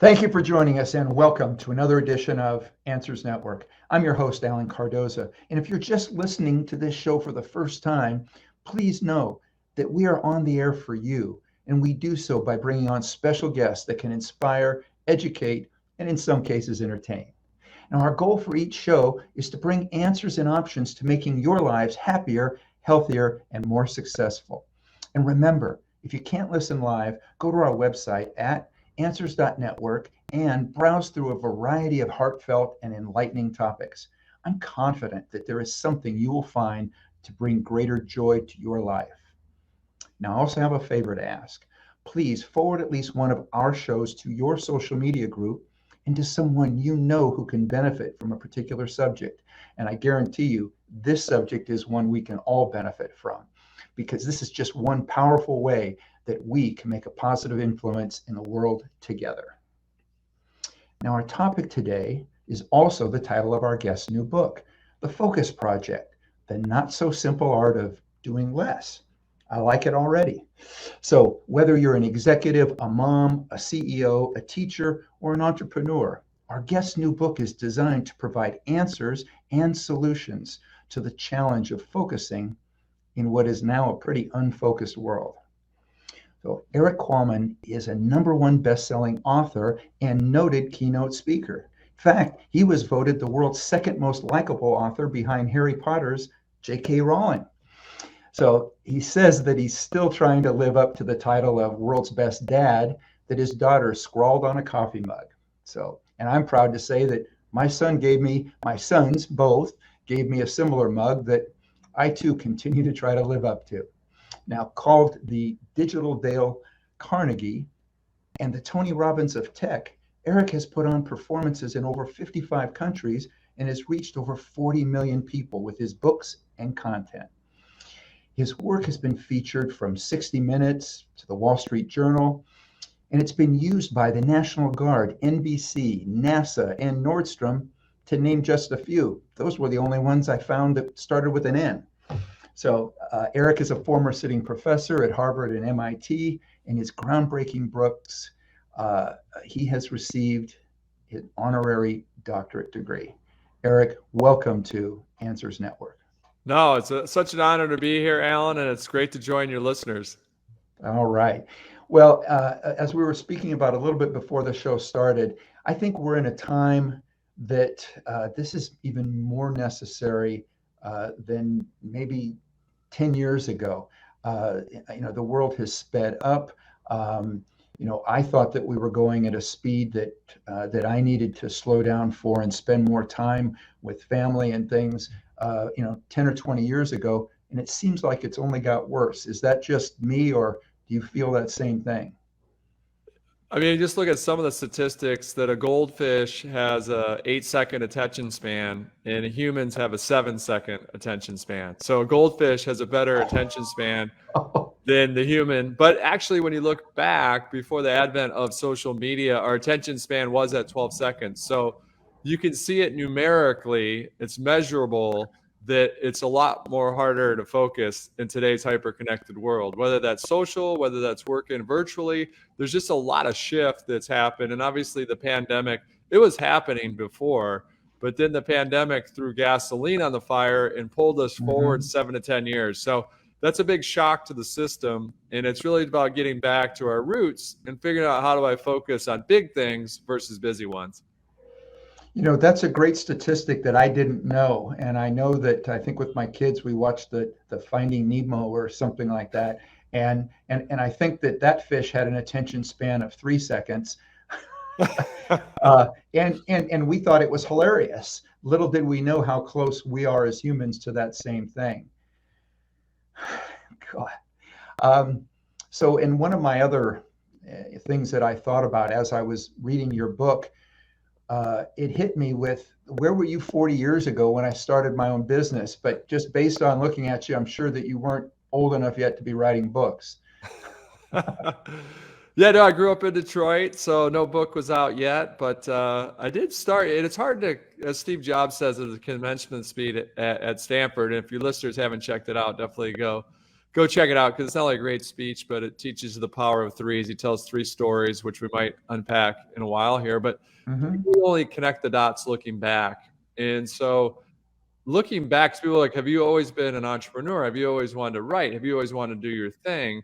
Thank you for joining us and welcome to another edition of Answers Network. I'm your host, Alan Cardoza. And if you're just listening to this show for the first time, please know that we are on the air for you. And we do so by bringing on special guests that can inspire, educate, and in some cases, entertain. Now, our goal for each show is to bring answers and options to making your lives happier, healthier, and more successful. And remember, if you can't listen live, go to our website at answers.network and browse through a variety of heartfelt and enlightening topics. I'm confident that there is something you will find to bring greater joy to your life. Now, I also have a favor to ask. Please forward at least one of our shows to your social media group and to someone you know who can benefit from a particular subject. And I guarantee you, this subject is one we can all benefit from, because this is just one powerful way that we can make a positive influence in the world together. Now, our topic today is also the title of our guest's new book, The Focus Project, The Not So Simple Art of Doing Less. I like it already. So whether you're an executive, a mom, a CEO, a teacher, or an entrepreneur, our guest's new book is designed to provide answers and solutions to the challenge of focusing in what is now a pretty unfocused world. So Erik Qualman is a #1 best-selling author and noted keynote speaker. In fact, he was voted the world's second most likable author behind Harry Potter's J.K. Rowling. So he says that he's still trying to live up to the title of world's best dad that his daughter scrawled on a coffee mug. And I'm proud to say that my sons both gave me a similar mug that I too continue to try to live up to. Now, called the Digital Dale Carnegie and the Tony Robbins of tech, Erik has put on performances in over 55 countries and has reached over 40 million people with his books and content. His work has been featured from 60 Minutes to the Wall Street Journal, and it's been used by the National Guard, NBC, NASA, and Nordstrom, to name just a few. Those were the only ones I found that started with an N. So Erik is a former sitting professor at Harvard and MIT. In his groundbreaking books, he has received an honorary doctorate degree. Erik, welcome to Answers Network. No, it's such an honor to be here, Alan, and it's great to join your listeners. All right. Well, as we were speaking about a little bit before the show started, I think we're in a time that this is even more necessary than maybe 10 years ago. The world has sped up. I thought that we were going at a speed that I needed to slow down for and spend more time with family and things, 10 or 20 years ago. And it seems like it's only got worse. Is that just me, or do you feel that same thing? I mean, just look at some of the statistics that a goldfish has a 8-second attention span and humans have a 7-second attention span. So a goldfish has a better attention span than the human. But actually, when you look back before the advent of social media, our attention span was at 12 seconds. So you can see it numerically, it's measurable, that it's a lot more harder to focus in today's hyper-connected world, whether that's social, whether that's working virtually. There's just a lot of shift that's happened. And obviously the pandemic, it was happening before, but then the pandemic threw gasoline on the fire and pulled us forward 7 to 10 years. So that's a big shock to the system. And it's really about getting back to our roots and figuring out, how do I focus on big things versus busy ones? That's a great statistic that I didn't know. And I know that I think with my kids, we watched the Finding Nemo or something like that. And I think that fish had an attention span of 3 seconds. And we thought it was hilarious. Little did we know how close we are as humans to that same thing. God. So in one of my other things that I thought about as I was reading your book, it hit me with, where were you 40 years ago when I started my own business? But just based on looking at you, I'm sure that you weren't old enough yet to be writing books. Yeah, no, I grew up in Detroit, so no book was out yet, but I did start, and it's hard to, as Steve Jobs says, at the commencement speed at Stanford. And if your listeners haven't checked it out, definitely go go check it out, because it's not like a great speech, but it teaches you the power of threes. He tells 3 stories, which we might unpack in a while here, but Mm-hmm. you only connect the dots looking back. And so looking back, people are like, have you always been an entrepreneur? Have you always wanted to write? Have you always wanted to do your thing?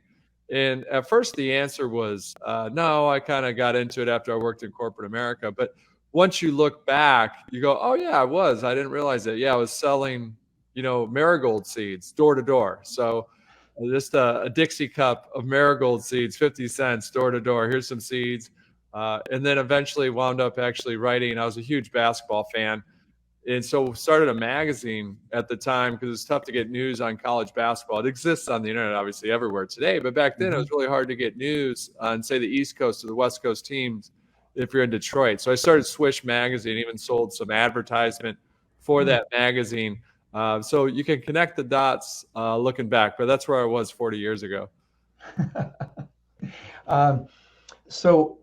And at first the answer was no. I kind of got into it after I worked in corporate America. But once you look back, you go, oh yeah, I was. I didn't realize it. Yeah, I was selling, marigold seeds door to door. So just a Dixie cup of marigold seeds, 50 cents door to door. Here's some seeds. And then eventually wound up actually writing. I was a huge basketball fan. And so started a magazine at the time, because it's tough to get news on college basketball. It exists on the internet, obviously, everywhere today. But back then, it was really hard to get news on, say, the East Coast or the West Coast teams if you're in Detroit. So I started Swish Magazine, even sold some advertisement for that magazine. So you can connect the dots looking back. But that's where I was 40 years ago. So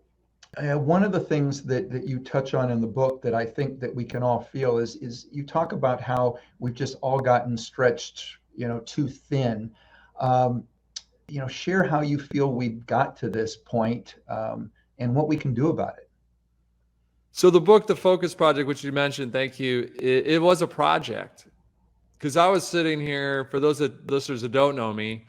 one of the things that you touch on in the book that I think that we can all feel is you talk about how we've just all gotten stretched, too thin. Share how you feel we've got to this point, and what we can do about it. So the book, The Focus Project, which you mentioned, thank you, it was a project. Because I was sitting here, for those listeners that don't know me,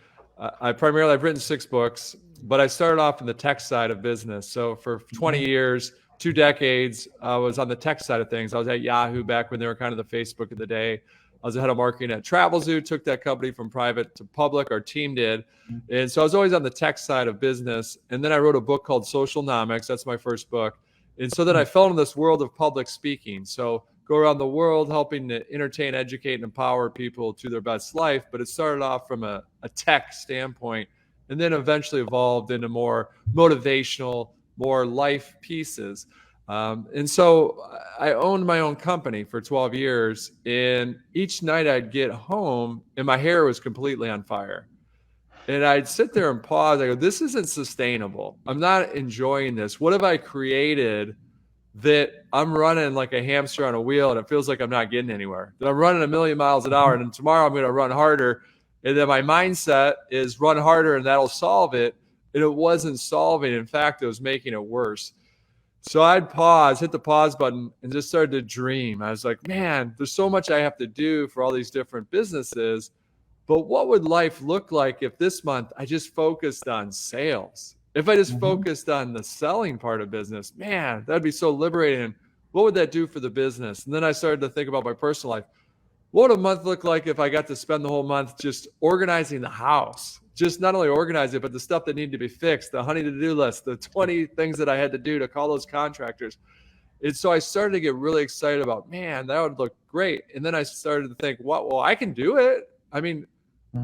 I've written 6 books, but I started off in the tech side of business. So for 20 years, 2 decades, I was on the tech side of things. I was at Yahoo back when they were kind of the Facebook of the day. I was the head of marketing at Travelzoo, took that company from private to public, our team did. And so I was always on the tech side of business. And then I wrote a book called Socialnomics. That's my first book. And so then I fell into this world of public speaking. So go around the world helping to entertain, educate, and empower people to their best life. But it started off from a tech standpoint, and then eventually evolved into more motivational, more life pieces. And so I owned my own company for 12 years. And each night I'd get home and my hair was completely on fire. And I'd sit there and pause. I go, this isn't sustainable. I'm not enjoying this. What have I created that I'm running like a hamster on a wheel and it feels like I'm not getting anywhere? That I'm running 1,000,000 miles an hour, and then tomorrow I'm going to run harder. And then my mindset is run harder and that'll solve it. And it wasn't solving. In fact, it was making it worse. So I'd pause, hit the pause button, and just started to dream. I was like, man, there's so much I have to do for all these different businesses. But what would life look like if this month I just focused on sales? If I just focused on the selling part of business, man, that'd be so liberating. What would that do for the business? And then I started to think about my personal life. What would a month look like if I got to spend the whole month just organizing the house? Just not only organize it, but the stuff that needed to be fixed, the honey to-do list, the 20 things that I had to do to call those contractors. And so I started to get really excited about, man, that would look great. And then I started to think, well, I can do it. I mean,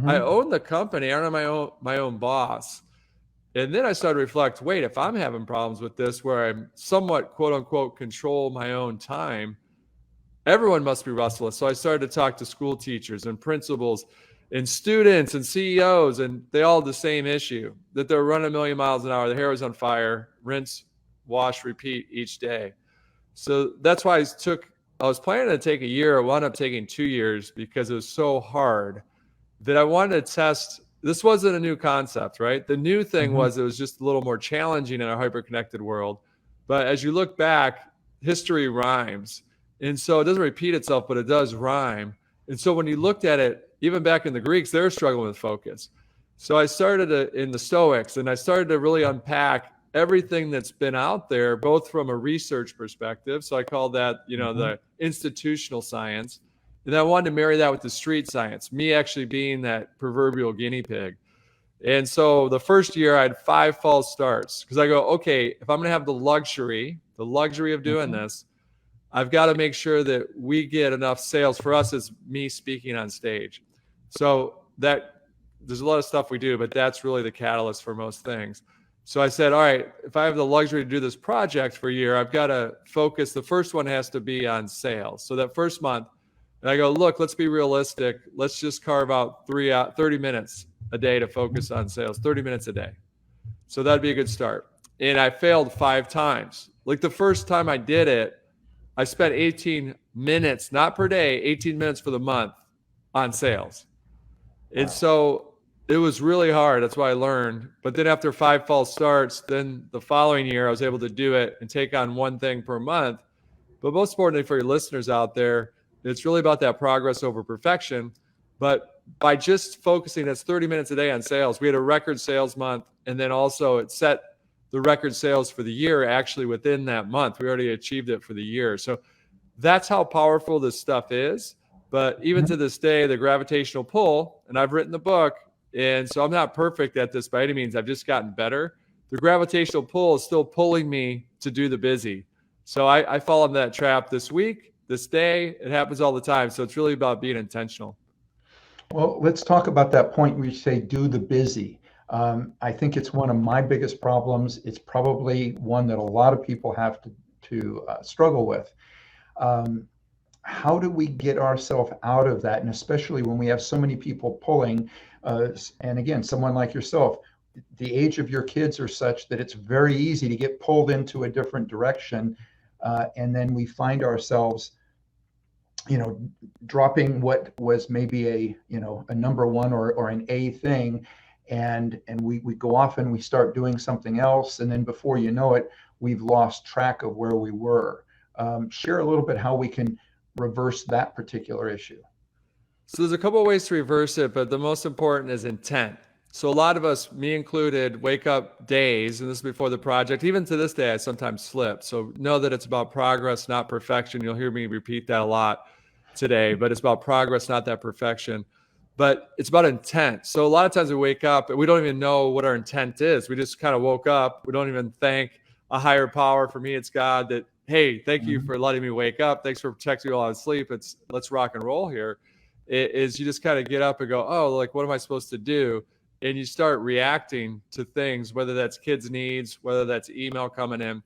I own the company. I'm my own boss. And then I started to reflect, wait, if I'm having problems with this, where I'm somewhat, quote unquote, control my own time, everyone must be restless. So I started to talk to school teachers and principals and students and CEOs, and they all had the same issue, that they're running 1,000,000 miles an hour. The hair was on fire, rinse, wash, repeat each day. So that's why I was planning to take a year. I wound up taking 2 years because it was so hard that I wanted to test. This wasn't a new concept, right? The new thing was it was just a little more challenging in a hyper-connected world. But as you look back, history rhymes. And so it doesn't repeat itself, but it does rhyme. And so when you looked at it, even back in the Greeks, they were struggling with focus. So I started in the Stoics, and I started to really unpack everything that's been out there, both from a research perspective. So I call that, the institutional science. And I wanted to marry that with the street science, me actually being that proverbial guinea pig. And so the first year I had 5 false starts, because I go, okay, if I'm going to have the luxury of doing this, I've got to make sure that we get enough sales. For us, it's me speaking on stage. So that there's a lot of stuff we do, but that's really the catalyst for most things. So I said, all right, if I have the luxury to do this project for a year, I've got to focus. The first one has to be on sales. So that first month, and I go, look, let's be realistic. Let's just carve out 30 minutes a day to focus on sales, 30 minutes a day. So that'd be a good start. And I failed 5 times. Like the first time I did it, I spent 18 minutes, not per day, 18 minutes for the month on sales. And so It was really hard. That's why I learned. But then after 5 false starts, then the following year, I was able to do it and take on one thing per month. But most importantly for your listeners out there, it's really about that progress over perfection. But by just focusing, that's 30 minutes a day on sales. We had a record sales month, and then also it set the record sales for the year actually within that month. We already achieved it for the year. So that's how powerful this stuff is. But even to this day, the gravitational pull, and I've written the book, and so I'm not perfect at this by any means. I've just gotten better. The gravitational pull is still pulling me to do the busy. So I fall into that trap this week, this day. It happens all the time. So it's really about being intentional. Well, let's talk about that point where you say do the busy. I think it's one of my biggest problems. It's probably one that a lot of people have to struggle with. How do we get ourselves out of that? And especially when we have so many people pulling, and again, someone like yourself, the age of your kids are such that it's very easy to get pulled into a different direction. And then we find ourselves, dropping what was maybe a number one or an A thing. And we go off and we start doing something else. And then before you know it, we've lost track of where we were. Share a little bit how we can reverse that particular issue. So there's a couple of ways to reverse it, but the most important is intent. So a lot of us, me included, wake up days, and this is before the project. Even to this day, I sometimes slip. So know that it's about progress, not perfection. You'll hear me repeat that a lot today, but it's about progress, not that perfection. But it's about intent. So a lot of times we wake up and we don't even know what our intent is. We just kind of woke up. We don't even thank a higher power. For me, it's God that, hey, thank you for letting me wake up. Thanks for protecting me while I was asleep. Let's rock and roll here. It is you just kind of get up and go, oh, like, what am I supposed to do? And you start reacting to things, whether that's kids' needs, whether that's email coming in.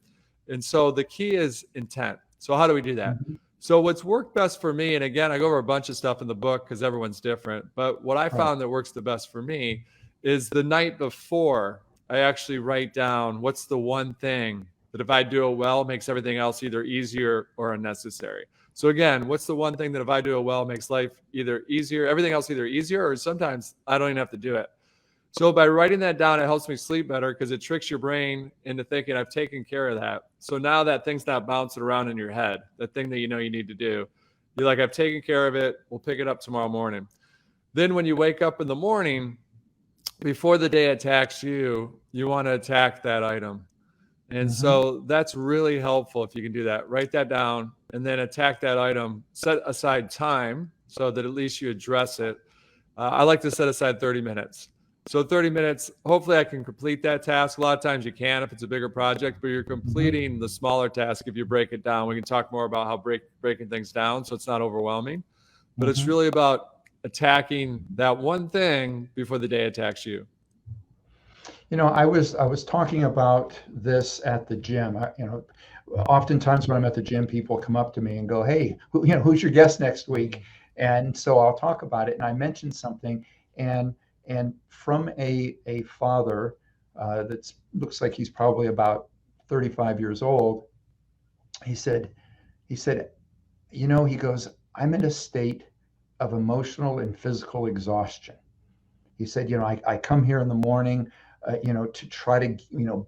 And so the key is intent. So how do we do that? So what's worked best for me, and again, I go over a bunch of stuff in the book because everyone's different, but what I found that works the best for me is the night before, I actually write down what's the one thing that if I do it well, makes everything else either easier or unnecessary. So again, what's the one thing that if I do it well, makes life either easier, everything else either easier, or sometimes I don't even have to do it. So by writing that down, it helps me sleep better because it tricks your brain into thinking I've taken care of that. So now that thing's not bouncing around in your head, that thing that you know you need to do. You're like, I've taken care of it. We'll pick it up tomorrow morning. Then when you wake up in the morning, before the day attacks you, you want to attack that item. And so that's really helpful if you can do that. Write that down and then attack that item. Set aside time so that at least you address it. I like to set aside 30 minutes. So 30 minutes, hopefully I can complete that task. A lot of times you can if it's a bigger project, but you're completing the smaller task if you break it down. We can talk more about how breaking things down so it's not overwhelming. But it's really about attacking that one thing before the day attacks you. I was talking about this at the gym. Oftentimes when I'm at the gym, people come up to me and go, "Hey, who's your guest next week?" And so I'll talk about it. And I mentioned something, and from a father that looks like he's probably about 35 years old, he said, he goes, "I'm in a state of emotional and physical exhaustion." He said, I come here in the morning, to try to,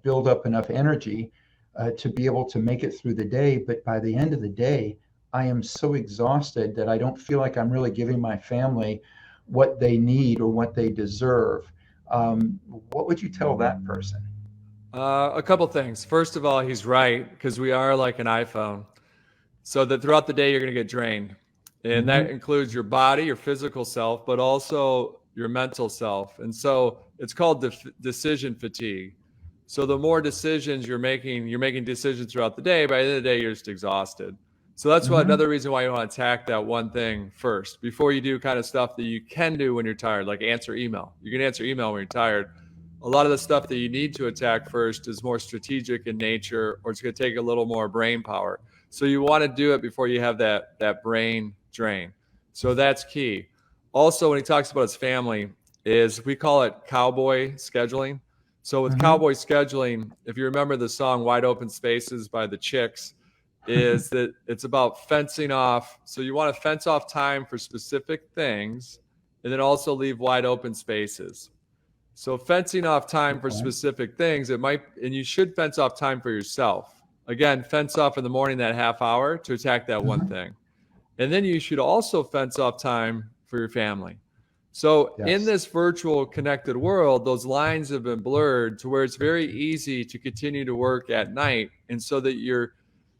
build up enough energy to be able to make it through the day. But by the end of the day, I am so exhausted that I don't feel like I'm really giving my family what they need or what they deserve. What would you tell that person? A couple things. First of all, he's right because we are like an iPhone. So that throughout the day, you're going to get drained. And that includes your body, your physical self, but also your mental self. And so it's called decision fatigue. So the more decisions you're making decisions throughout the day. By the end of the day, you're just exhausted. So that's why another reason why you want to attack that one thing first before you do kind of stuff that you can do when you're tired, like answer email. You can answer email when you're tired. A lot of the stuff that you need to attack first is more strategic in nature, or it's going to take a little more brain power. So you want to do it before you have that brain drain. So that's key. Also, when he talks about his family, is we call it cowboy scheduling. So with cowboy scheduling, if you remember the song Wide Open Spaces by the Chicks, is that it's about fencing off. So you want to fence off time for specific things and then also leave wide open spaces. So fencing off time for Okay. specific things, and you should fence off time for yourself. Again, fence off in the morning that half hour to attack that one thing. And then you should also fence off time for your family. So in Yes. this virtual connected world, those lines have been blurred to where it's very easy to continue to work at night. And so that you're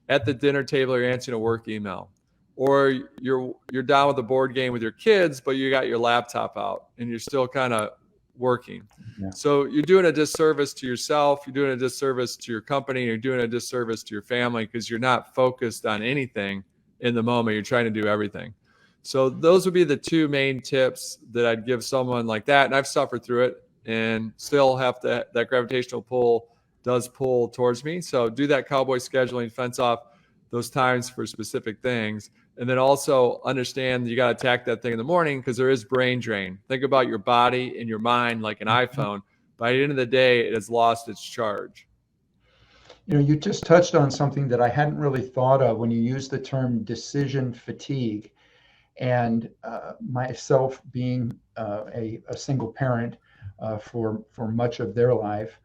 at the dinner table, you're answering a work email, or you're down with a board game with your kids, but you got your laptop out and you're still kind of working. Yeah. So you're doing a disservice to yourself, you're doing a disservice to your company, you're doing a disservice to your family because you're not focused on anything in the moment. You're trying to do everything. So those would be the two main tips that I'd give someone like that. And I've suffered through it and still have that gravitational pull does pull towards me. So do that cowboy scheduling, fence off those times for specific things. And then also understand you got to attack that thing in the morning because there is brain drain. Think about your body and your mind like an iPhone. By the end of the day, it has lost its charge. You just touched on something that I hadn't really thought of when you used the term decision fatigue. And myself being a single parent for much of their life,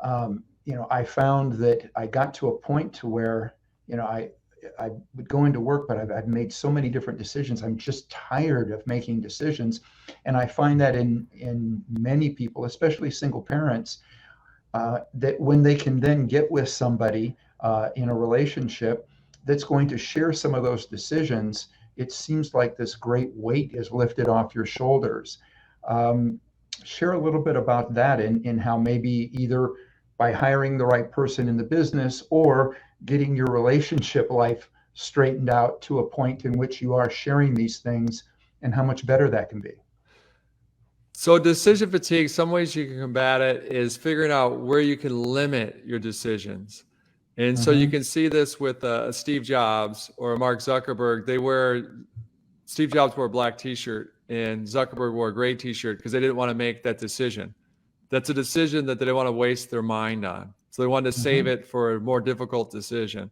I found that I got to a point to where, I would go into work, but I've made so many different decisions. I'm just tired of making decisions. And I find that in many people, especially single parents, that when they can then get with somebody in a relationship that's going to share some of those decisions, it seems like this great weight is lifted off your shoulders. Share a little bit about that in how maybe either by hiring the right person in the business or getting your relationship life straightened out to a point in which you are sharing these things and how much better that can be. So decision fatigue, some ways you can combat it is figuring out where you can limit your decisions. And so you can see this with Steve Jobs or Mark Zuckerberg. Steve Jobs wore a black t-shirt and Zuckerberg wore a gray t-shirt because they didn't want to make that decision. That's a decision that they didn't want to waste their mind on. So they wanted to save it for a more difficult decision.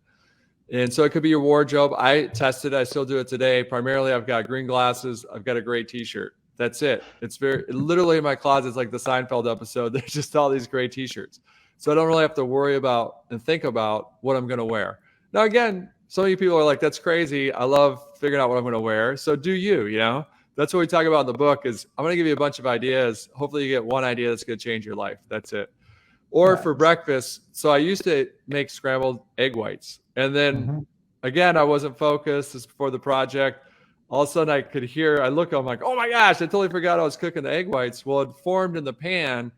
And so it could be your wardrobe. I tested it. I still do it today. Primarily, I've got green glasses. I've got a gray t-shirt. That's it. Literally in my closet, it's like the Seinfeld episode. There's just all these gray t-shirts. So I don't really have to worry about and think about what I'm going to wear. Now, again, some of you people are like, that's crazy. I love figuring out what I'm going to wear. So do you, That's what we talk about in the book is I'm going to give you a bunch of ideas. Hopefully you get one idea that's going to change your life. That's it. Or for breakfast. So I used to make scrambled egg whites. And then again, I wasn't focused. This is before the project. All of a sudden I look, I'm like, oh my gosh, I totally forgot I was cooking the egg whites. Well, it formed in the pan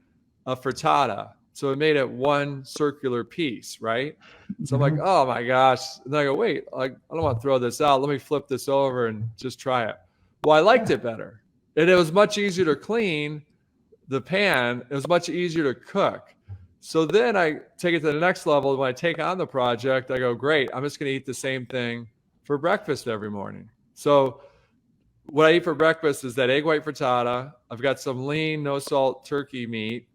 a frittata. So it made it one circular piece, right? So I'm like, oh my gosh. And then I go, wait, I don't want to throw this out. Let me flip this over and just try it. Well, I liked it better. And it was much easier to clean the pan. It was much easier to cook. So then I take it to the next level. When I take on the project, I go, great, I'm just going to eat the same thing for breakfast every morning. So what I eat for breakfast is that egg white frittata. I've got some lean, no salt turkey meat.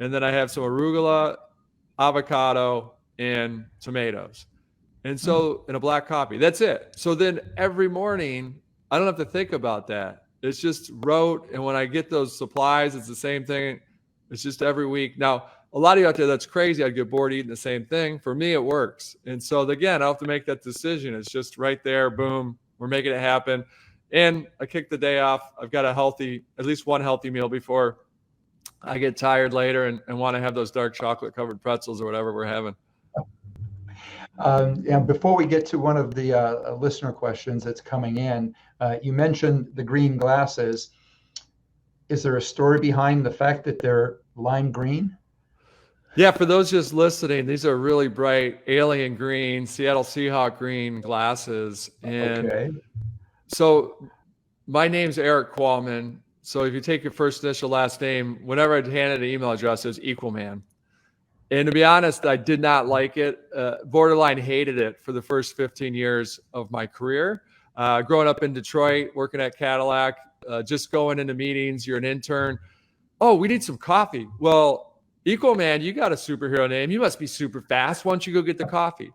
And then I have some arugula, avocado, and tomatoes. And so, in a black coffee. That's it. So then every morning, I don't have to think about that. It's just rote. And when I get those supplies, it's the same thing. It's just every week. Now, a lot of you out there, that's crazy. I'd get bored eating the same thing. For me, it works. And so, again, I don't have to make that decision. It's just right there. Boom. We're making it happen. And I kick the day off. I've got at least one healthy meal before I get tired later and want to have those dark chocolate covered pretzels or whatever we're having. And before we get to one of the listener questions that's coming in, you mentioned the green glasses. Is there a story behind the fact that they're lime green? Yeah, for those just listening, these are really bright alien green, Seattle Seahawk green glasses. And so my name's Erik Qualman. So if you take your first initial last name, whenever I'd handed an email address, it was Equalman. And to be honest, I did not like it. Borderline hated it for the first 15 years of my career. Growing up in Detroit, working at Cadillac, just going into meetings, you're an intern. Oh, we need some coffee. Well, Equalman, you got a superhero name. You must be super fast. Why don't you go get the coffee?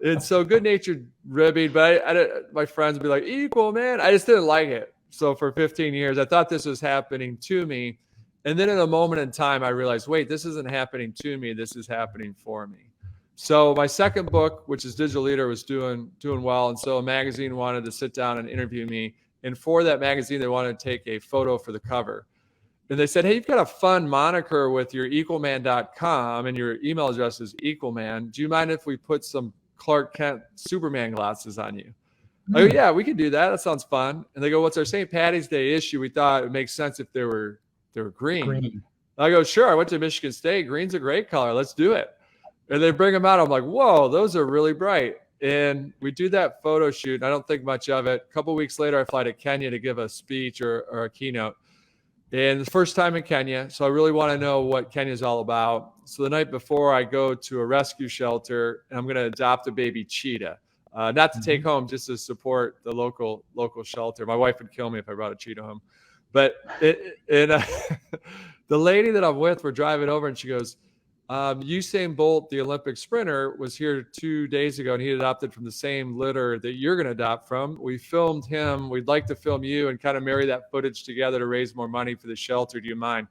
And so good-natured ribbing, but my friends would be like, Equalman. I just didn't like it. So for 15 years, I thought this was happening to me. And then in a moment in time, I realized, wait, this isn't happening to me. This is happening for me. So my second book, which is Digital Leader, was doing well. And so a magazine wanted to sit down and interview me. And for that magazine, they wanted to take a photo for the cover. And they said, hey, you've got a fun moniker with your equalman.com and your email address is equalman. Do you mind if we put some Clark Kent Superman glasses on you? I go, yeah, we can do that. That sounds fun. And they go, what's our St. Patty's Day issue? We thought it would make sense if they were green. I go, sure. I went to Michigan State. Green's a great color. Let's do it. And they bring them out. I'm like, whoa, those are really bright. And we do that photo shoot. I don't think much of it. A couple of weeks later, I fly to Kenya to give a speech or a keynote. And the first time in Kenya. So I really want to know what Kenya is all about. So the night before, I go to a rescue shelter and I'm going to adopt a baby cheetah. Not to take home, just to support the local shelter. My wife would kill me if I brought a cheetah home. But the lady that I'm with, we're driving over and she goes, Usain Bolt, the Olympic sprinter, was here 2 days ago and he adopted from the same litter that you're going to adopt from. We filmed him. We'd like to film you and kind of marry that footage together to raise more money for the shelter. Do you mind?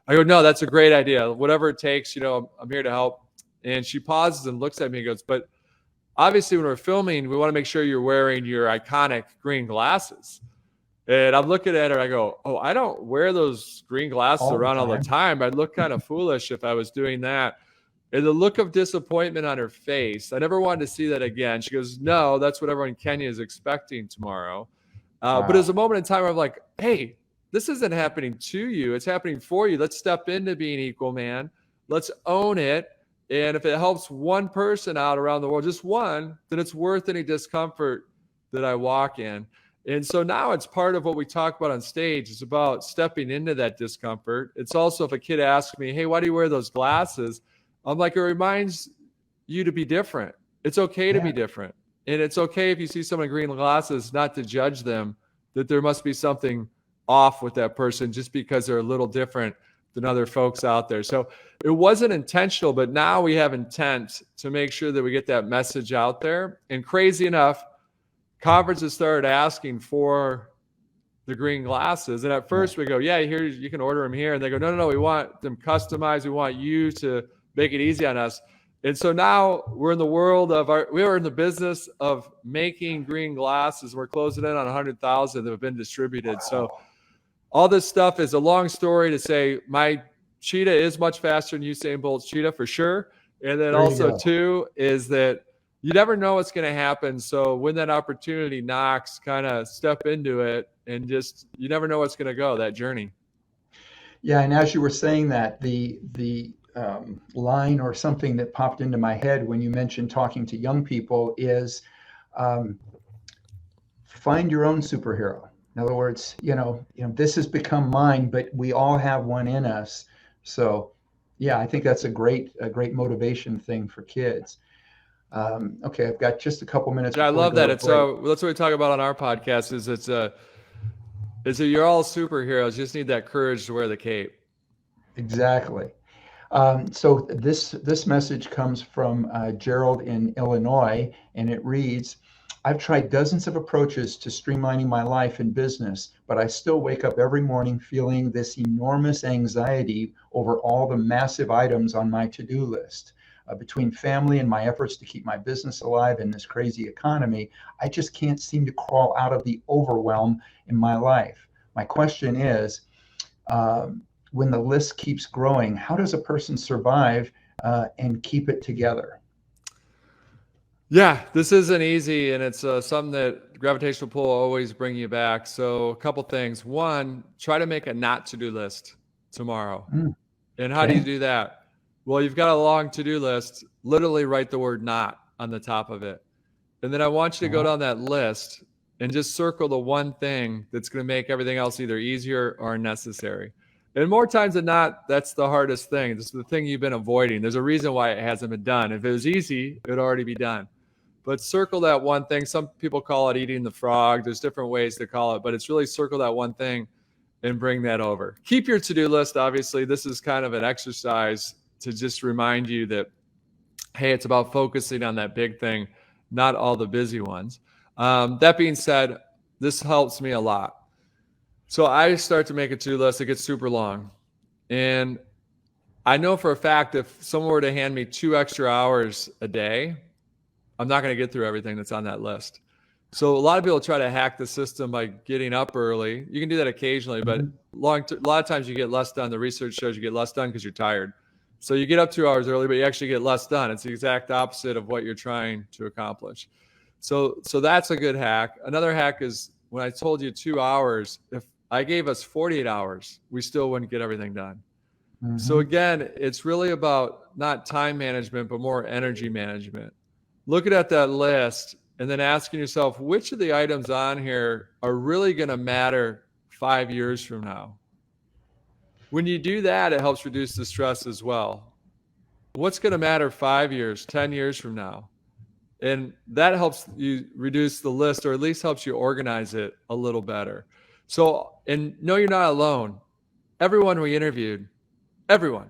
I go, no, that's a great idea. Whatever it takes, I'm here to help. And she pauses and looks at me and goes, but obviously when we're filming, we want to make sure you're wearing your iconic green glasses. And I'm looking at her, I go, oh, I don't wear those green glasses around all the time. I'd look kind of foolish if I was doing that. And the look of disappointment on her face, I never wanted to see that again. She goes, no, that's what everyone in Kenya is expecting tomorrow. But there's a moment in time where I'm like, hey, this isn't happening to you. It's happening for you. Let's step into being equal, man. Let's own it. And if it helps one person out around the world, just one, then it's worth any discomfort that I walk in. And so now it's part of what we talk about on stage. It's about stepping into that discomfort. It's also if a kid asks me, hey, why do you wear those glasses? I'm like, it reminds you to be different. It's okay to be different. And it's okay if you see someone in green glasses, not to judge them, that there must be something off with that person just because they're a little different than other folks out there. So it wasn't intentional, but now we have intent to make sure that we get that message out there. And crazy enough, conferences started asking for the green glasses. And at first we go, yeah, here, you can order them here. And they go, no, we want them customized. We want you to make it easy on us. And so now we're in the world of we are in the business of making green glasses. We're closing in on 100,000 that have been distributed. Wow. So all this stuff is a long story to say my cheetah is much faster than Usain Bolt's cheetah for sure. And then also too is that you never know what's going to happen. So when that opportunity knocks, kind of step into it and just, you never know what's going to go, that journey. Yeah. And as you were saying that, the line or something that popped into my head when you mentioned talking to young people is find your own superhero. In other words, this has become mine, but we all have one in us. So yeah, I think that's a great motivation thing for kids. Okay, I've got just a couple minutes. Yeah, I love that. It's that's what we talk about on our podcast. Is it's you're all superheroes. You just need that courage to wear the cape. Exactly. So this message comes from Gerald in Illinois, and it reads, I've tried dozens of approaches to streamlining my life and business, but I still wake up every morning feeling this enormous anxiety over all the massive items on my to-do list. Between family and my efforts to keep my business alive in this crazy economy, I just can't seem to crawl out of the overwhelm in my life. My question is, when the list keeps growing, how does a person survive and keep it together? Yeah, this isn't easy, and it's something that gravitational pull will always bring you back. So a couple things. One, try to make a not to-do list tomorrow. And how do you do that? Well, you've got a long to-do list. Literally write the word not on the top of it. And then I want you to go down that list and just circle the one thing that's going to make everything else either easier or unnecessary. And more times than not, that's the hardest thing. It's the thing you've been avoiding. There's a reason why it hasn't been done. If it was easy, it would already be done. But circle that one thing. Some people call it eating the frog. There's different ways to call it, but it's really circle that one thing and bring that over. Keep your to-do list. Obviously, this is kind of an exercise to just remind you that, hey, it's about focusing on that big thing, not all the busy ones. That being said, this helps me a lot. So I start to make a to-do list. It gets super long. And I know for a fact if someone were to hand me 2 extra hours a day, I'm not going to get through everything that's on that list. So a lot of people try to hack the system by getting up early. You can do that occasionally, but a lot of times you get less done. The research shows you get less done because you're tired. So you get up 2 hours early, but you actually get less done. It's the exact opposite of what you're trying to accomplish. So that's a good hack. Another hack is when I told you 2 hours, if I gave us 48 hours, we still wouldn't get everything done. So again, it's really about not time management, but more energy management. Looking at that list and then asking yourself, which of the items on here are really going to matter 5 years from now? When you do that, it helps reduce the stress as well. What's going to matter 5 years, 10 years from now? And that helps you reduce the list, or at least helps you organize it a little better. So, and no, you're not alone. Everyone we interviewed, everyone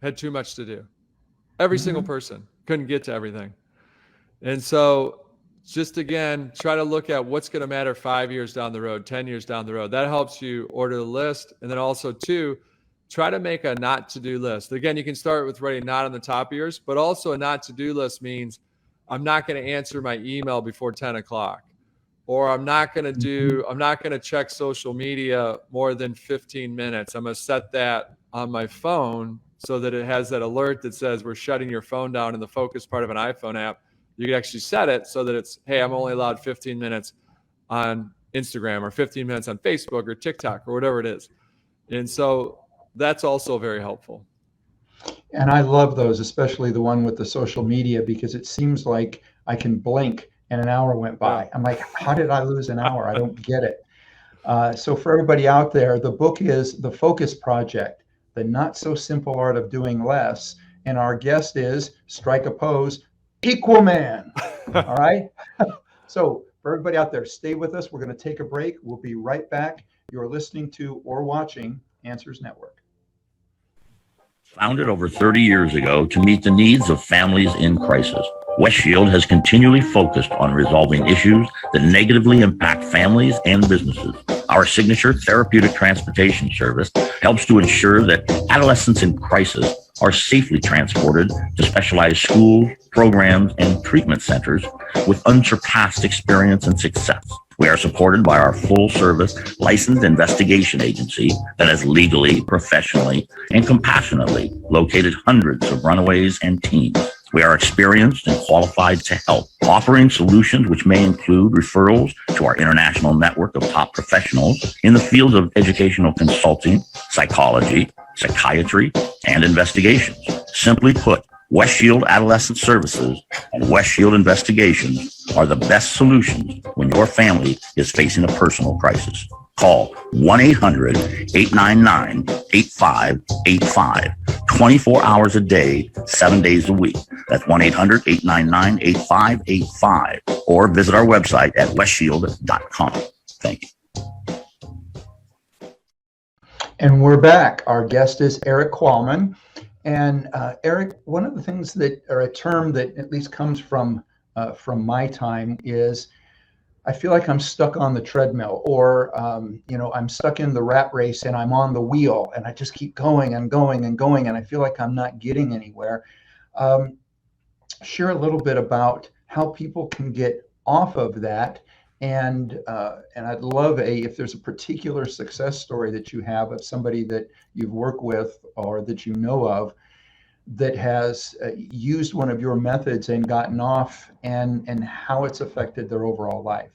had too much to do. Every single person couldn't get to everything. And so just again, try to look at what's going to matter 5 years down the road, 10 years down the road. That helps you order the list. And then also too, try to make a not to do list. Again, you can start with writing not on the top of yours, but also a not to do list means I'm not going to answer my email before 10 o'clock, or I'm not going to check social media more than 15 minutes. I'm going to set that on my phone so that it has that alert that says we're shutting your phone down in the focus part of an iPhone app. You can actually set it so that it's, hey, I'm only allowed 15 minutes on Instagram or 15 minutes on Facebook or TikTok or whatever it is. And so that's also very helpful. And I love those, especially the one with the social media, because it seems like I can blink and an hour went by. I'm like, how did I lose an hour? I don't get it. So for everybody out there, the book is The Focus Project, The Not So Simple Art of Doing Less. And our guest is, strike a pose, Qualman. All right. So for everybody out there, stay with us. We're going to take a break. We'll be right back. You're listening to or watching Answers Network. Founded over 30 years ago to meet the needs of families in crisis, West Shield has continually focused on resolving issues that negatively impact families and businesses. Our signature therapeutic transportation service helps to ensure that adolescents in crisis are safely transported to specialized schools, programs, and treatment centers with unsurpassed experience and success. We are supported by our full-service licensed investigation agency that has legally, professionally, and compassionately located hundreds of runaways and teens. We are experienced and qualified to help, offering solutions which may include referrals to our international network of top professionals in the fields of educational consulting, psychology, psychiatry, and investigations. Simply put, West Shield Adolescent Services and West Shield Investigations are the best solutions when your family is facing a personal crisis. Call 1-800-899-8585, 24 hours a day, 7 days a week. That's 1-800-899-8585, or visit our website at westshield.com. Thank you. And we're back. Our guest is Erik Qualman. And Erik, one of the things that, or a term that at least comes from my time, is I feel like I'm stuck on the treadmill, or I'm stuck in the rat race and I'm on the wheel and I just keep going and going and going, and I feel like I'm not getting anywhere. Share a little bit about how people can get off of that. And I'd love if there's a particular success story that you have of somebody that you've worked with or that you know of that has used one of your methods and gotten off, and how it's affected their overall life.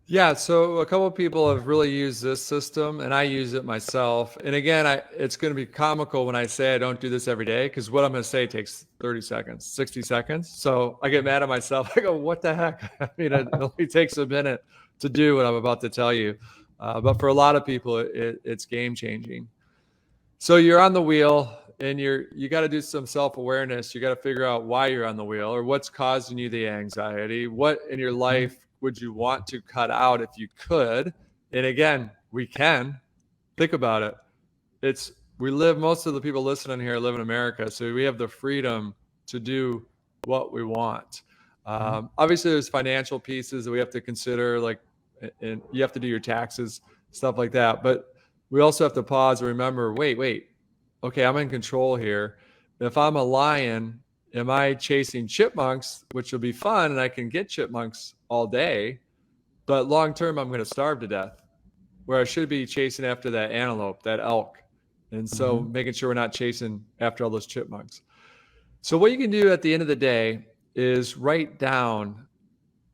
Yeah, so a couple of people have really used this system, and I use it myself. And again, it's going to be comical when I say I don't do this every day, because what I'm going to say takes 30 seconds, 60 seconds. So I get mad at myself. I go, what the heck? I mean, it only takes a minute to do what I'm about to tell you. But for a lot of people, it's game changing. So you're on the wheel, and you got to do some self-awareness. You got to figure out why you're on the wheel, or what's causing you the anxiety. What in your life would you want to cut out if you could? And again, we can. Think about it. Most of the people listening here live in America, so we have the freedom to do what we want. Obviously, there's financial pieces that we have to consider, and you have to do your taxes, stuff like that. But we also have to pause and remember, wait, okay, I'm in control here. If I'm a lion, am I chasing chipmunks, which will be fun and I can get chipmunks all day, but long term I'm going to starve to death, where I should be chasing after that antelope, that elk. And so making sure we're not chasing after all those chipmunks. So what you can do at the end of the day is write down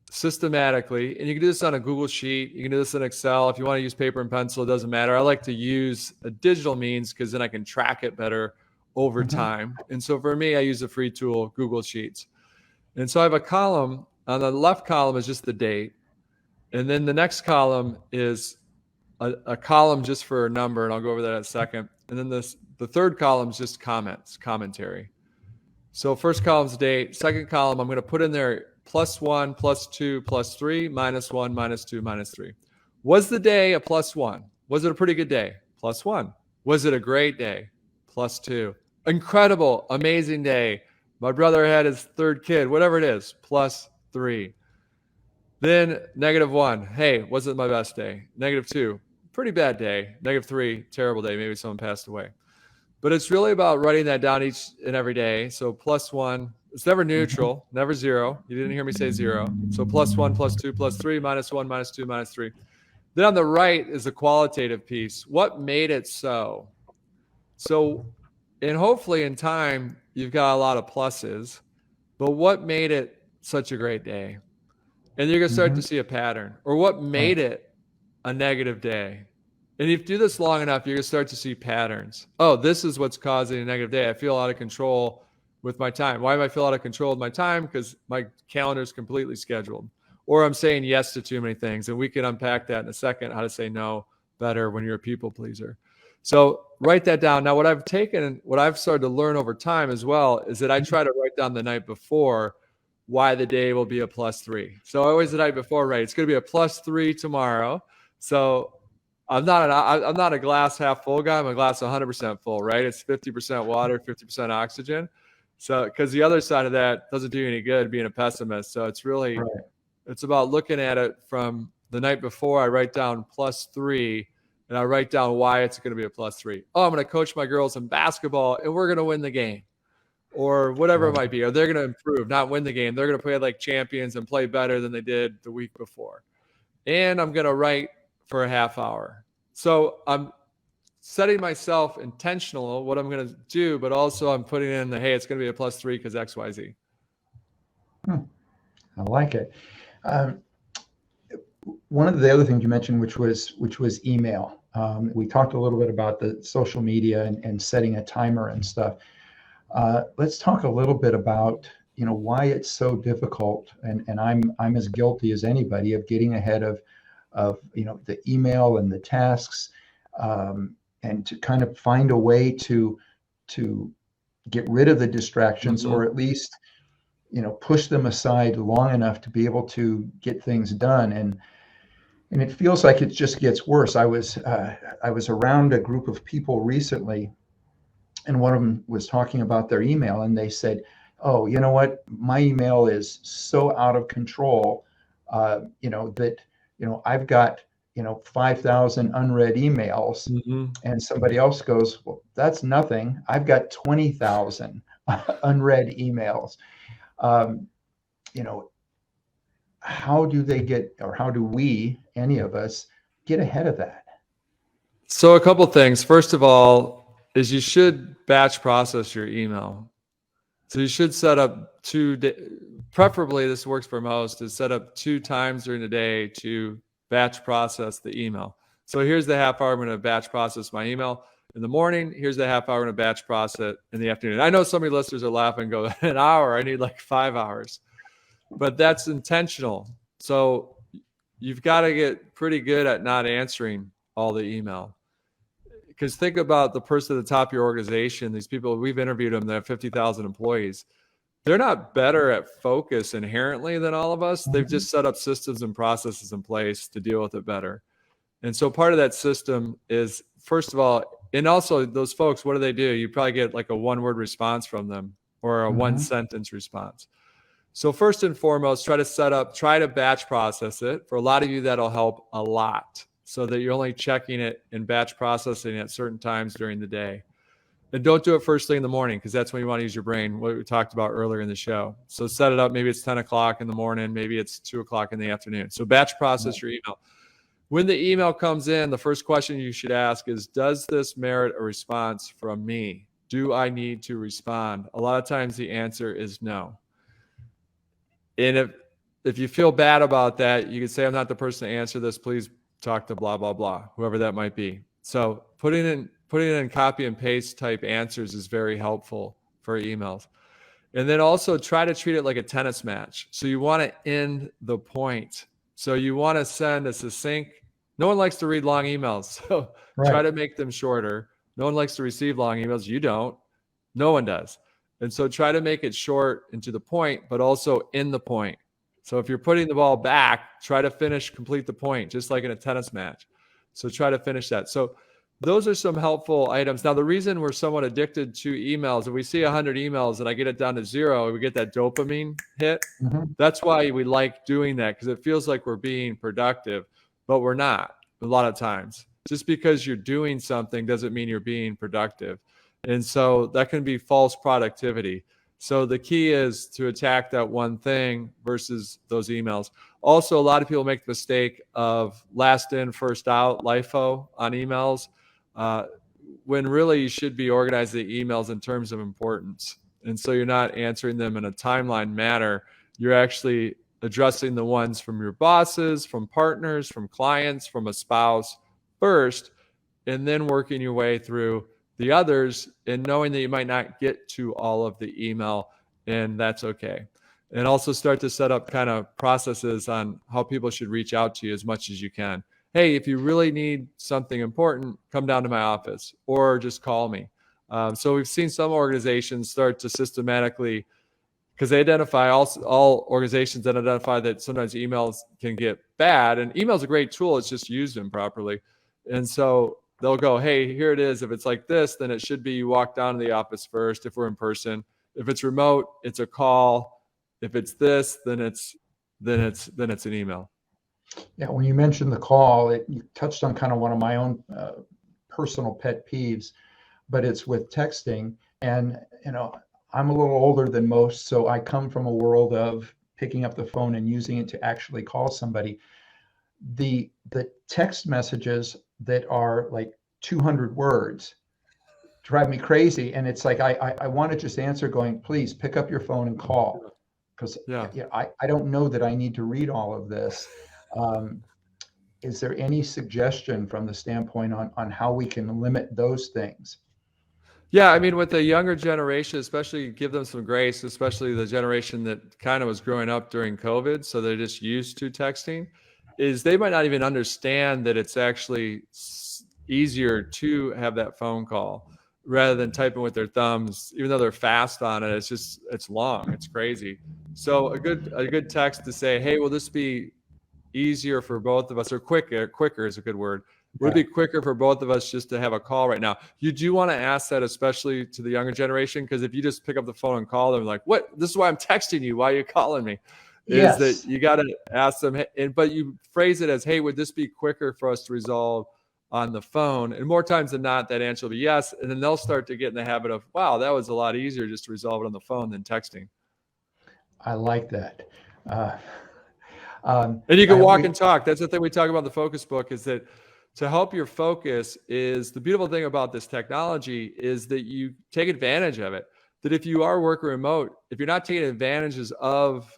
systematically, and you can do this on a Google sheet, you can do this in Excel. If you want to use paper and pencil, it doesn't matter. I like to use a digital means because then I can track it better over time. And so for me, I use a free tool, Google Sheets. And so I have a column. On the left column is just the date. And then the next column is a column just for a number, and I'll go over that in a second. And then the third column is just commentary. So first column's date, second column, I'm going to put in there +1, +2, +3, -1, -2, -3. Was the day a +1? Was it a pretty good day? +1. Was it a great day? +2. Incredible, amazing day. My brother had his third kid, whatever it is, +3. Then -1. Hey, wasn't my best day. -2. Pretty bad day. -3. Terrible day. Maybe someone passed away. But it's really about writing that down each and every day. So +1. It's never neutral, never 0. You didn't hear me say 0. So +1, +2, +3, -1, -2, -3. Then on the right is the qualitative piece. What made it so? So, and hopefully in time, you've got a lot of pluses, but what made it such a great day? And you're going to start to see a pattern. Or what made it a negative day? And if you do this long enough, you're going to start to see patterns. Oh, this is what's causing a negative day. I feel out of control with my time. Why do I feel out of control with my time? Because my calendar is completely scheduled. Or I'm saying yes to too many things. And we can unpack that in a second, how to say no better when you're a people pleaser. So write that down. Now, what I've taken, what I've started to learn over time as well, is that I try to write down the night before why the day will be a +3. So always the night before, right? It's going to be a +3 tomorrow. So I'm not a glass half full guy. I'm a glass 100% full, right? It's 50% water, 50% oxygen. So, because the other side of that doesn't do you any good being a pessimist. So it's really, it's about looking at it from the night before. I write down +3, and I write down why it's going to be a +3. Oh, I'm going to coach my girls in basketball, and we're going to win the game, or whatever it might be. Or they're going to improve, not win the game. They're going to play like champions and play better than they did the week before. And I'm going to write for a half hour. So I'm setting myself intentional what I'm going to do, but also I'm putting in the, hey, it's going to be a +3 because X, Y, Z. I like it. One of the other things you mentioned, which was email. We talked a little bit about the social media and setting a timer and stuff. Let's talk a little bit about, why it's so difficult. And I'm as guilty as anybody of getting ahead of the email and the tasks, and to kind of find a way to get rid of the distractions, or at least push them aside long enough to be able to get things done. And it feels like it just gets worse. I was around a group of people recently, and one of them was talking about their email, and they said, oh, you know what, my email is so out of control, that I've got 5,000 unread emails. And somebody else goes, well, that's nothing, I've got 20,000 unread emails. How do they get, or how do we, any of us, get ahead of that? So a couple things. First of all, is you should batch process your email. So you should set up preferably this works for most, is set up 2 times during the day to batch process the email. So here's the half hour I'm going to batch process my email in the morning. Here's the half hour I'm going to batch process it in the afternoon. I know some of your listeners are laughing and go, an hour, I need like 5 hours. But that's intentional. So you've got to get pretty good at not answering all the email. Because think about the person at the top of your organization, these people, we've interviewed them, they have 50,000 employees. They're not better at focus inherently than all of us. They've just set up systems and processes in place to deal with it better. And so part of that system is, first of all, and also those folks, what do? You probably get like a 1-word response from them, or a 1-sentence response. So first and foremost, try to batch process it. For a lot of you, that'll help a lot. so that you're only checking it and batch processing at certain times during the day. And don't do it first thing in the morning, because that's when you want to use your brain, what we talked about earlier in the show. So set it up. Maybe it's 10 o'clock in the morning. Maybe it's 2 o'clock in the afternoon. So batch process your email. When the email comes in, the first question you should ask is, does this merit a response from me? Do I need to respond? A lot of times the answer is no. And if you feel bad about that, you can say, I'm not the person to answer this. Please talk to blah, blah, blah, whoever that might be. So putting it in copy and paste type answers is very helpful for emails. And then also try to treat it like a tennis match. So you want to end the point. So you want to send a succinct. No one likes to read long emails. So try to make them shorter. No one likes to receive long emails. You don't. No one does. And so try to make it short and to the point, but also in the point. So if you're putting the ball back, try to complete the point, just like in a tennis match. So try to finish that. So those are some helpful items. Now, the reason we're somewhat addicted to emails, if we see 100 emails and I get it down to 0, we get that dopamine hit. That's why we like doing that, because it feels like we're being productive, but we're not a lot of times. Just because you're doing something doesn't mean you're being productive. And so that can be false productivity. So the key is to attack that one thing versus those emails. Also, a lot of people make the mistake of last in, first out, LIFO on emails, when really you should be organizing the emails in terms of importance. And so you're not answering them in a timeline manner. You're actually addressing the ones from your bosses, from partners, from clients, from a spouse first, and then working your way through the others, and knowing that you might not get to all of the email, and that's okay. And also start to set up kind of processes on how people should reach out to you as much as you can. Hey, if you really need something important, come down to my office or just call me. So we've seen some organizations start to systematically, because they identify, all organizations that identify that sometimes emails can get bad, and email's a great tool, it's just used improperly. And so they'll go, hey, here it is. If it's like this, then it should be you walk down to the office first if we're in person. If it's remote, it's a call. If it's this, then it's an email. Yeah, when you mentioned the call, you touched on kind of one of my own personal pet peeves, but it's with texting. And, I'm a little older than most, so I come from a world of picking up the phone and using it to actually call somebody. The text messages that are like 200 words drive me crazy. And it's like, I want to just answer going, please pick up your phone and call. Because I don't know that I need to read all of this. Is there any suggestion from the standpoint on how we can limit those things? Yeah, I mean, with the younger generation, especially, give them some grace, especially the generation that kind of was growing up during COVID. So they're just used to texting, is they might not even understand that it's actually easier to have that phone call rather than typing with their thumbs. Even though they're fast on it, it's long, it's crazy. So a good text to say, hey, will this be easier for both of us, or quicker is a good word. Would it be quicker for both of us just to have a call right now? You do want to ask that, especially to the younger generation, because if you just pick up the phone and call them, like, what? This is why I'm texting you. Why are you calling me? Is that you got to ask them, but you phrase it as, hey, would this be quicker for us to resolve on the phone? And more times than not, that answer will be yes. And then they'll start to get in the habit of, wow, that was a lot easier just to resolve it on the phone than texting. I like that. And you can walk and talk. That's the thing we talk about in the focus book, is that to help your focus, is the beautiful thing about this technology is that you take advantage of it. That if you are working remote, if you're not taking advantages of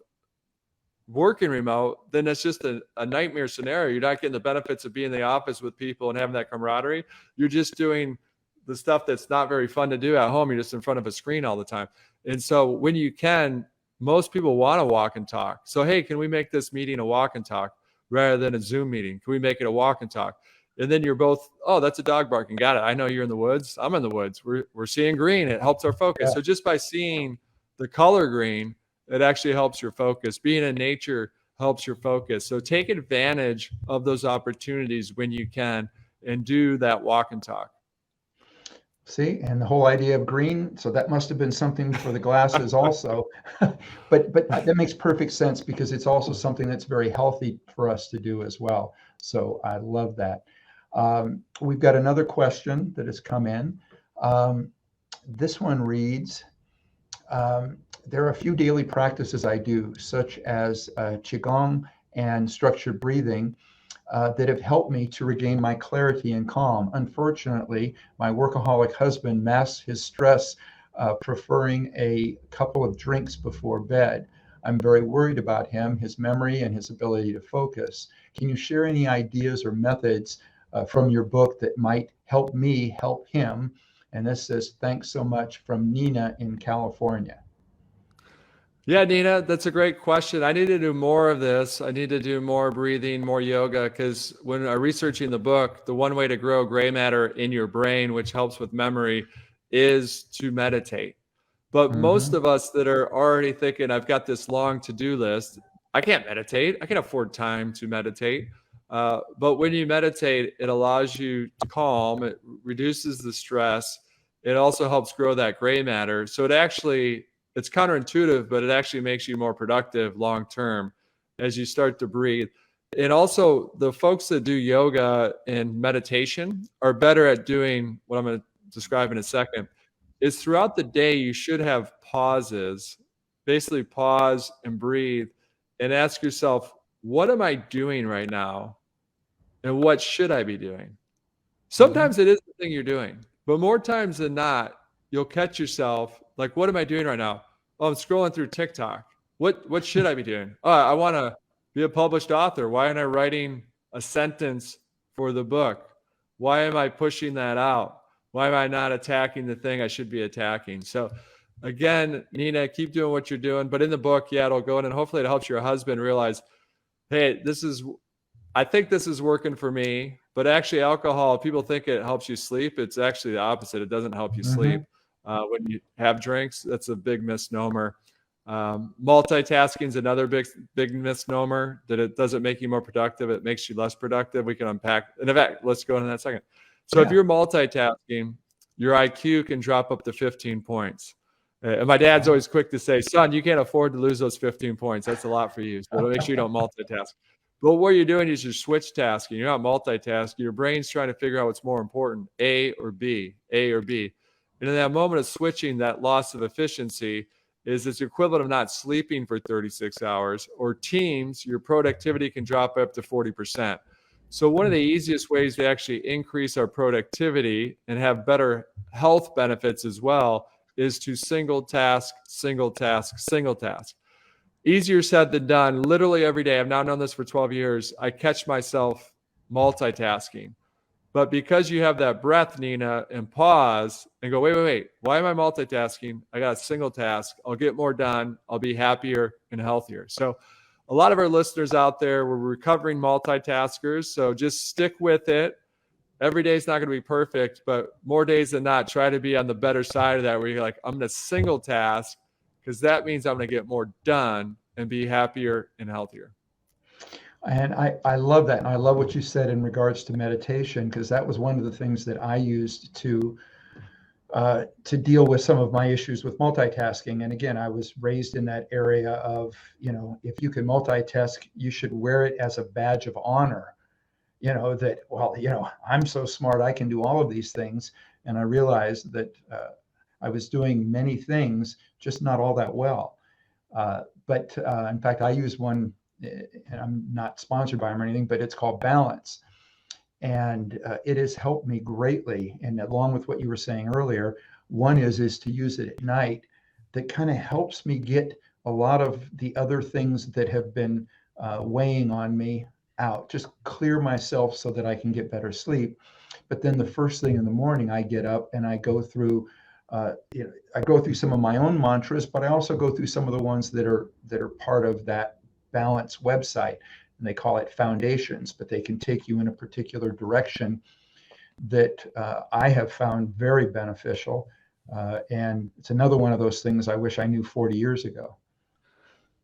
working remote, then it's just a nightmare scenario. You're not getting the benefits of being in the office with people and having that camaraderie. You're just doing the stuff that's not very fun to do at home. You're just in front of a screen all the time. And so when you can, most people want to walk and talk. So, hey, can we make this meeting a walk and talk rather than a Zoom meeting? Can we make it a walk and talk? And then you're both, oh, that's a dog barking. Got it. I know you're in the woods. I'm in the woods. We're seeing green. It helps our focus. So just by seeing the color green, it actually helps your focus. Being in nature helps your focus. So take advantage of those opportunities when you can, and do that walk and talk. See, and the whole idea of green, so that must have been something for the glasses also. But that makes perfect sense because it's also something that's very healthy for us to do as well. So I love that. We've got another question that has come in. This one reads, there are a few daily practices I do, such as Qigong and structured breathing, that have helped me to regain my clarity and calm. Unfortunately, my workaholic husband masks his stress, preferring a couple of drinks before bed. I'm very worried about him, his memory, and his ability to focus. Can you share any ideas or methods from your book that might help me help him? And this says, thanks so much from Nina in California. Yeah, Nina, that's a great question. I need to do more of this. I need to do more breathing, more yoga, because when I'm researching the book, the one way to grow gray matter in your brain, which helps with memory, is to meditate. But most of us that are already thinking, I've got this long to-do list, I can't meditate. I can't afford time to meditate. But when you meditate, it allows you to calm. It reduces the stress. It also helps grow that gray matter. So it's counterintuitive, but it actually makes you more productive long term as you start to breathe. And also, the folks that do yoga and meditation are better at doing what I'm going to describe in a second. Is throughout the day, you should have pauses, basically pause and breathe and ask yourself, what am I doing right now? And what should I be doing? Sometimes it is the thing you're doing, but more times than not, you'll catch yourself like, what am I doing right now? Oh, I'm scrolling through TikTok. What should I be doing? Oh, I want to be a published author. Why aren't I writing a sentence for the book? Why am I pushing that out? Why am I not attacking the thing I should be attacking? So again, Nina, keep doing what you're doing. But in the book, yeah, it'll go in and hopefully it helps your husband realize, hey, I think this is working for me. But actually, alcohol, people think it helps you sleep. It's actually the opposite. It doesn't help you sleep. When you have drinks, that's a big misnomer. Multitasking is another big misnomer, that it doesn't make you more productive. It makes you less productive. We can unpack. And in fact, let's go into that second. So if you're multitasking, your IQ can drop up to 15 points. And my dad's always quick to say, son, you can't afford to lose those 15 points. That's a lot for you. So make sure you don't multitask. But what you're doing is you're switch tasking. You're not multitasking. Your brain's trying to figure out what's more important, A or B, A or B. And in that moment of switching, that loss of efficiency is it's equivalent of not sleeping for 36 hours, or teams, your productivity can drop up to 40%. So one of the easiest ways to actually increase our productivity and have better health benefits as well is to single task, single task, single task. Easier said than done. Literally every day, I've now known this for 12 years, I catch myself multitasking. But because you have that breath, Nina, and pause and go, wait, why am I multitasking? I got a single task. I'll get more done. I'll be happier and healthier. So a lot of our listeners out there, we're recovering multitaskers. So just stick with it. Every day is not going to be perfect, but more days than not, try to be on the better side of that, where you're like, I'm going to single task, because that means I'm going to get more done and be happier and healthier. And I love that. And I love what you said in regards to meditation, because that was one of the things that I used to deal with some of my issues with multitasking. And again, I was raised in that area of, if you can multitask, you should wear it as a badge of honor, that, well, I'm so smart, I can do all of these things. And I realized that I was doing many things, just not all that well. But in fact, I use one, and I'm not sponsored by them or anything, but it's called Balance. And it has helped me greatly. And along with what you were saying earlier, one is to use it at night. That kind of helps me get a lot of the other things that have been weighing on me out, just clear myself so that I can get better sleep. But then the first thing in the morning, I get up and I go through I go through some of my own mantras, but I also go through some of the ones that are part of that Balance website, and they call it foundations, but they can take you in a particular direction that I have found very beneficial. And it's another one of those things I wish I knew 40 years ago.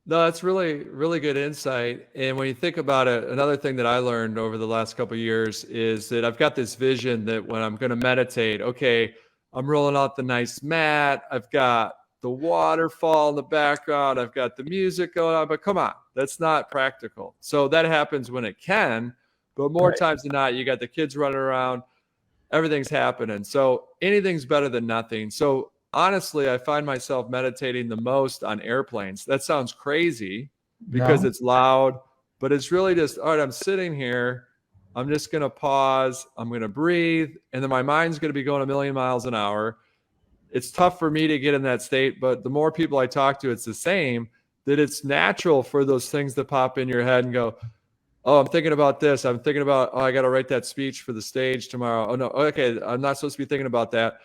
No, that's really, really good insight. And when you think about it, another thing that I learned over the last couple of years is that I've got this vision that when I'm going to meditate, okay, I'm rolling out the nice mat. I've got the waterfall in the background. I've got the music going on, but come on, that's not practical. So that happens when it can, but more Right. times than not, you got the kids running around, everything's happening. So anything's better than nothing. So honestly, I find myself meditating the most on airplanes. That sounds crazy because No? it's loud, but it's really just, all right, I'm sitting here. I'm just going to pause. I'm going to breathe. And then my mind's going to be going a million miles an hour. It's tough for me to get in that state, but the more people I talk to, it's the same, that it's natural for those things to pop in your head and go, oh, I'm thinking about this. I'm thinking about, oh, I got to write that speech for the stage tomorrow. Oh no, okay, I'm not supposed to be thinking about that.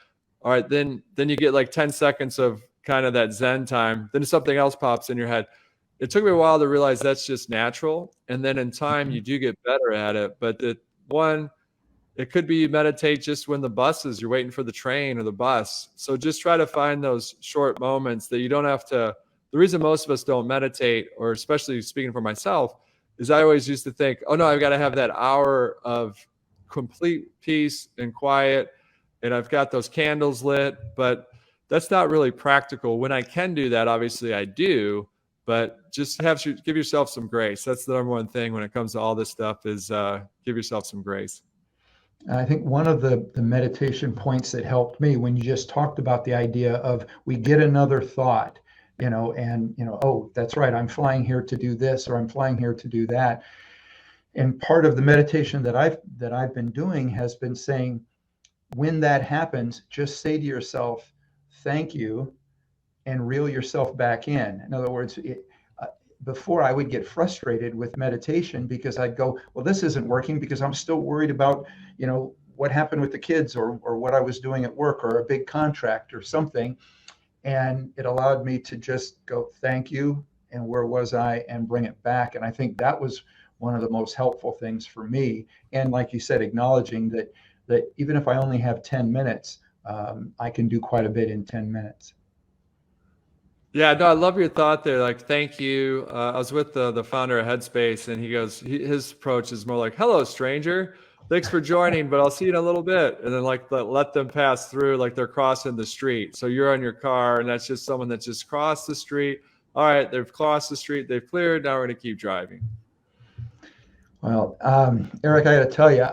All right, then you get like 10 seconds of kind of that Zen time. Then something else pops in your head. It took me a while to realize that's just natural. And then in time, you do get better at it. But it could be you meditate just when you're waiting for the train or the bus. So just try to find those short moments that you don't have to. The reason most of us don't meditate, or especially speaking for myself, is I always used to think, oh no, I've got to have that hour of complete peace and quiet, and I've got those candles lit, but that's not really practical. When I can do that, obviously I do, but just give yourself some grace. That's the number one thing when it comes to all this stuff is give yourself some grace. I think one of the meditation points that helped me when you just talked about the idea of we get another thought, and oh, that's right, I'm flying here to do this, or I'm flying here to do that. And part of the meditation that I've been doing has been saying, when that happens, just say to yourself, thank you, and reel yourself back in. In other words, before I would get frustrated with meditation because I'd go, well, this isn't working because I'm still worried about, what happened with the kids or what I was doing at work or a big contract or something. And it allowed me to just go, thank you, and where was I, and bring it back. And I think that was one of the most helpful things for me. And like you said, acknowledging that even if I only have 10 minutes, I can do quite a bit in 10 minutes. Yeah, no, I love your thought there. Like, thank you. I was with the founder of Headspace, and he goes, his approach is more like, hello, stranger. Thanks for joining, but I'll see you in a little bit. And then like let them pass through like they're crossing the street. So you're on your car, and that's just someone that just crossed the street. All right, they've crossed the street, they've cleared. Now we're going to keep driving. Well, Erik, I got to tell you,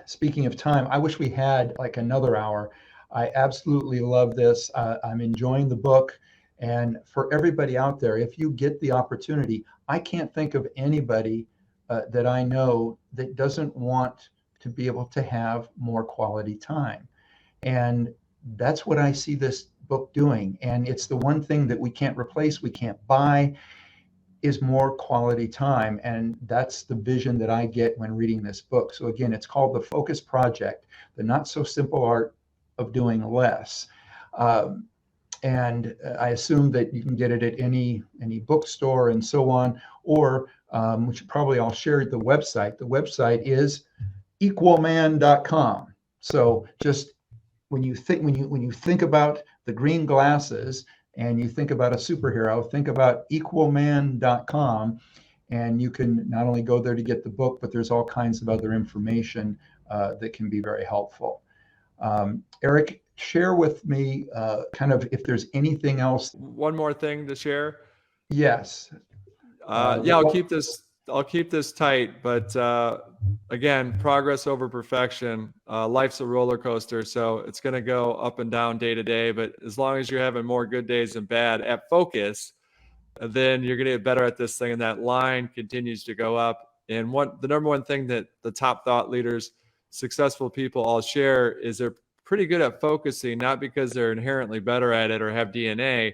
speaking of time, I wish we had like another hour. I absolutely love this. I'm enjoying the book. And for everybody out there, if you get the opportunity, I can't think of anybody that I know that doesn't want to be able to have more quality time. And that's what I see this book doing. And it's the one thing that we can't replace, we can't buy, is more quality time. And that's the vision that I get when reading this book. So again, it's called The Focus Project, the not so simple art of doing less. And I assume that you can get it at any bookstore and so on, or which probably I'll share the website. The website is equalman.com. So just when you think about the green glasses and you think about a superhero, think about equalman.com, and you can not only go there to get the book, but there's all kinds of other information that can be very helpful. Erik, share with me kind of if there's anything else. One more thing to share. Yes. Yeah, I'll keep this tight, but again, progress over perfection. Life's a roller coaster, so it's going to go up and down day to day. But as long as you're having more good days than bad at focus, then you're going to get better at this thing, and that line continues to go up. And the number one thing that the top thought leaders, successful people all share is they're pretty good at focusing, not because they're inherently better at it or have DNA,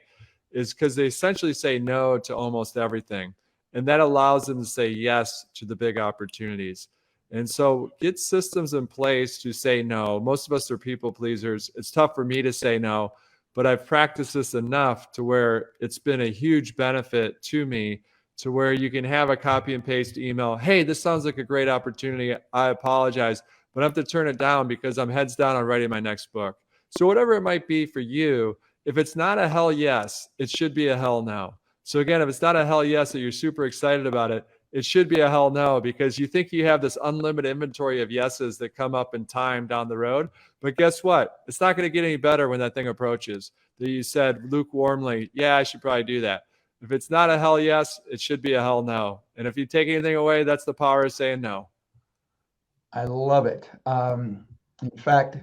is because they essentially say no to almost everything. And that allows them to say yes to the big opportunities. And so get systems in place to say no. Most of us are people pleasers. It's tough for me to say no, but I've practiced this enough to where it's been a huge benefit to me, to where you can have a copy and paste email. Hey, this sounds like a great opportunity. I apologize, but I have to turn it down because I'm heads down on writing my next book. So whatever it might be for you, if it's not a hell yes, it should be a hell no. So again, if it's not a hell yes that you're super excited about it, it should be a hell no, because you think you have this unlimited inventory of yeses that come up in time down the road. But guess what? It's not going to get any better when that thing approaches. That you said lukewarmly, yeah, I should probably do that. If it's not a hell yes, it should be a hell no. And if you take anything away, that's the power of saying no. I love it. In fact,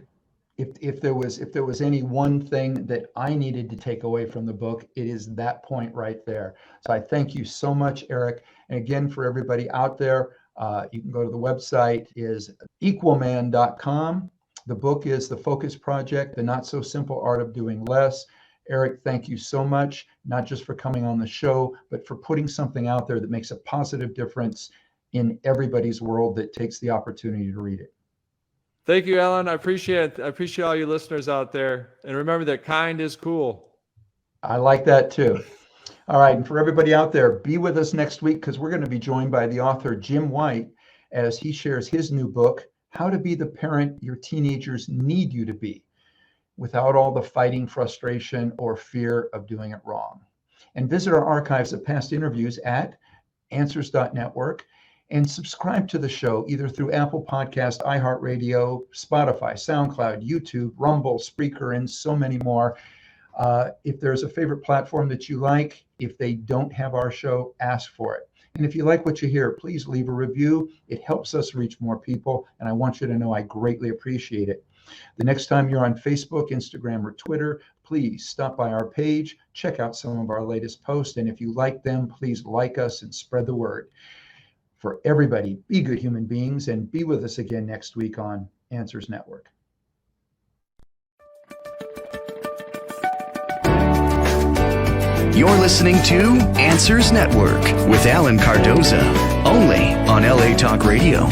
if there was any one thing that I needed to take away from the book, it is that point right there. So I thank you so much, Erik. And again, for everybody out there, you can go to the website is equalman.com. The book is The Focus Project, The Not So Simple Art of Doing Less. Erik, thank you so much, not just for coming on the show, but for putting something out there that makes a positive difference in everybody's world that takes the opportunity to read it. Thank you, Alan. I appreciate it. I appreciate all you listeners out there. And remember that kind is cool. I like that too. All right. And for everybody out there, be with us next week, because we're going to be joined by the author, Jim White, as he shares his new book, How to Be the Parent Your Teenagers Need You to Be, without all the fighting, frustration, or fear of doing it wrong. And visit our archives of past interviews at answers.network. And subscribe to the show either through Apple Podcast, iHeartRadio, Spotify, SoundCloud, YouTube, Rumble, Spreaker, and so many more. If there's a favorite platform that you like, if they don't have our show, ask for it. And if you like what you hear, please leave a review. It helps us reach more people, and I want you to know I greatly appreciate it. The next time you're on Facebook, Instagram, or Twitter, please stop by our page, check out some of our latest posts, and if you like them, please like us and spread the word. For everybody, be good human beings, and be with us again next week on Answers Network. You're listening to Answers Network with Alan Cardoza, only on LA Talk Radio.